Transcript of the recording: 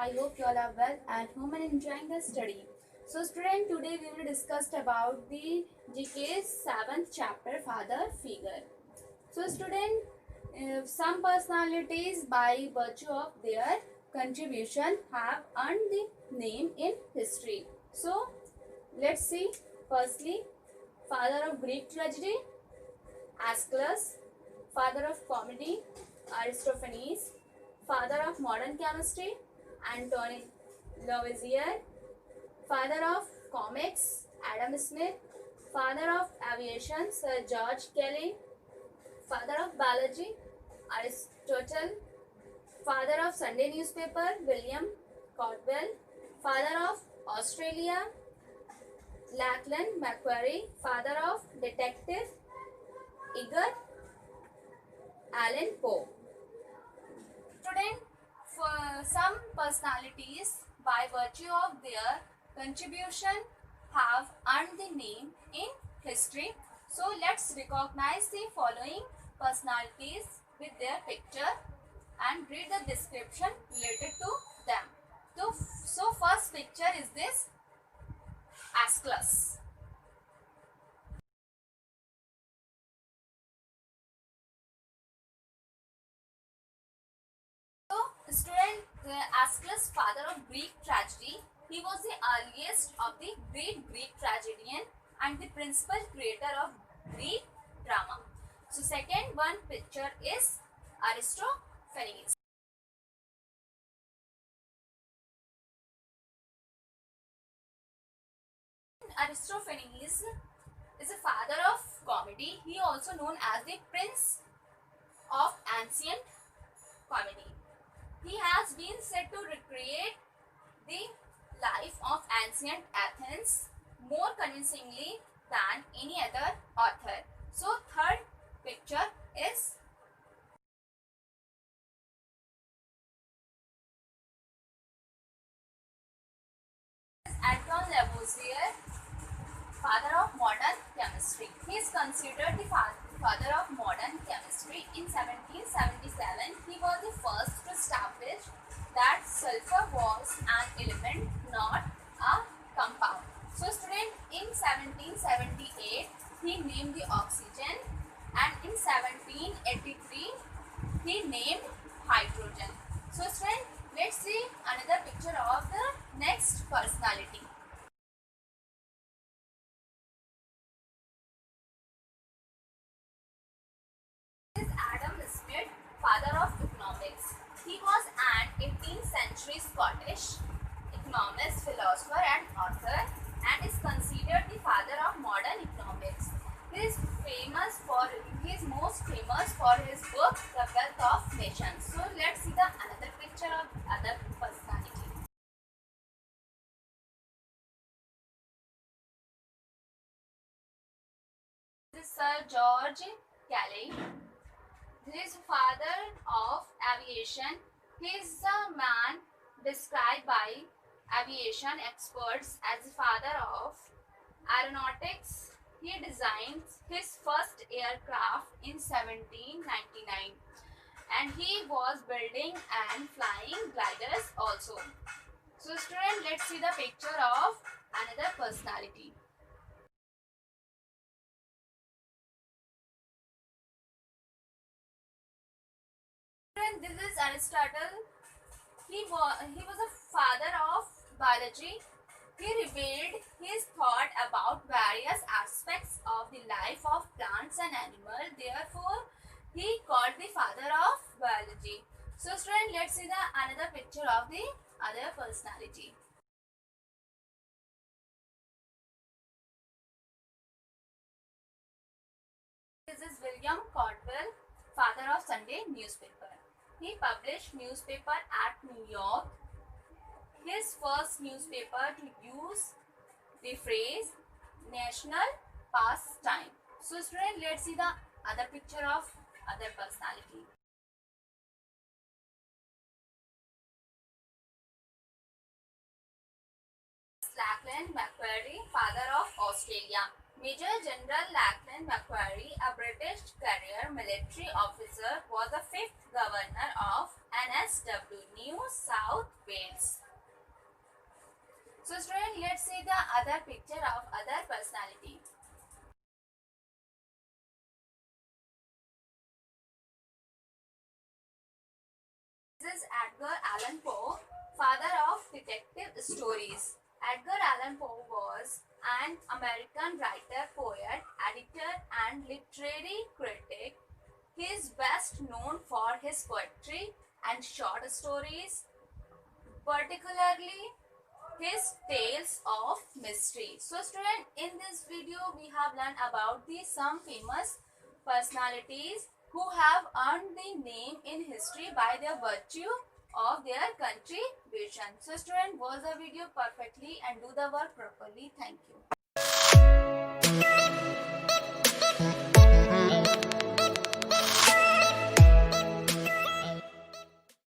I hope you all are well at home and enjoying the study. So student, today we will discuss about the GK's 7th chapter, Father Figure. So student, some personalities by virtue of their contribution have earned the name in history. So let's see. Firstly, father of Greek tragedy, Aeschylus, father of comedy, Aristophanes, father of modern chemistry, Antoine Lavoisier, father of comics, Adam Smith, father of aviation, Sir George Kelly, father of biology, Aristotle, father of Sunday newspaper, William Caldwell, father of Australia, Lachlan Macquarie, father of detective, Edgar Allan Poe. Student, for some personalities, by virtue of their contribution, have earned the name in history. So let's recognize the following personalities with their picture and read the description related to them. So first picture is this Aeschylus. Student, Aeschylus, father of Greek tragedy, he was the earliest of the great Greek tragedian and the principal creator of Greek drama. So second one picture is Aristophanes. Aristophanes is a father of comedy. He also known as the prince of ancient comedy. He has been said to recreate the life of ancient Athens more convincingly than any other author. So third picture is Antoine Lavoisier, father of modern chemistry. He is considered the father of modern chemistry. In 1777, he was the first to establish that sulfur was an element, not a compound. So student, in 1778, he named the oxygen, and in 1783, he named hydrogen. So student, let's see another picture of the next personality. This is Adam Smith, father of economics. He was an 18th century Scottish economist, philosopher and author, and is considered the father of modern economics. He is most famous for his book The Wealth of Nations. So let's see the another picture of other personality. This is Sir George Kelly. He is father of aviation. He is a man described by aviation experts as the father of aeronautics. He designed his first aircraft in 1799 and he was building and flying gliders also. So student, let's see the picture of another personality. This is Aristotle. He was a father of biology. He revealed his thought about various aspects of the life of plants and animals. Therefore, he called the father of biology. So student, let's see the another picture of the other personality. This is William Caldwell, father of Sunday newspaper. He published newspaper at New York. His first newspaper to use the phrase national pastime. So student, let's see the other picture of other personality. Lachlan Macquarie, father of Australia. Major General Lachlan Macquarie, a British career military officer, was the fifth governor of NSW, New South Wales. So student, let's see the other picture of other personality. This is Edgar Allan Poe, father of detective stories. Edgar Allan Poe was an American writer, poet, editor, and literary critic. He is best known for his poetry and short stories, particularly his tales of mystery. So student, in this video we have learned about the some famous personalities who have earned the name in history by their virtue of their contribution. So student, watch the video perfectly and do the work properly. Thank you.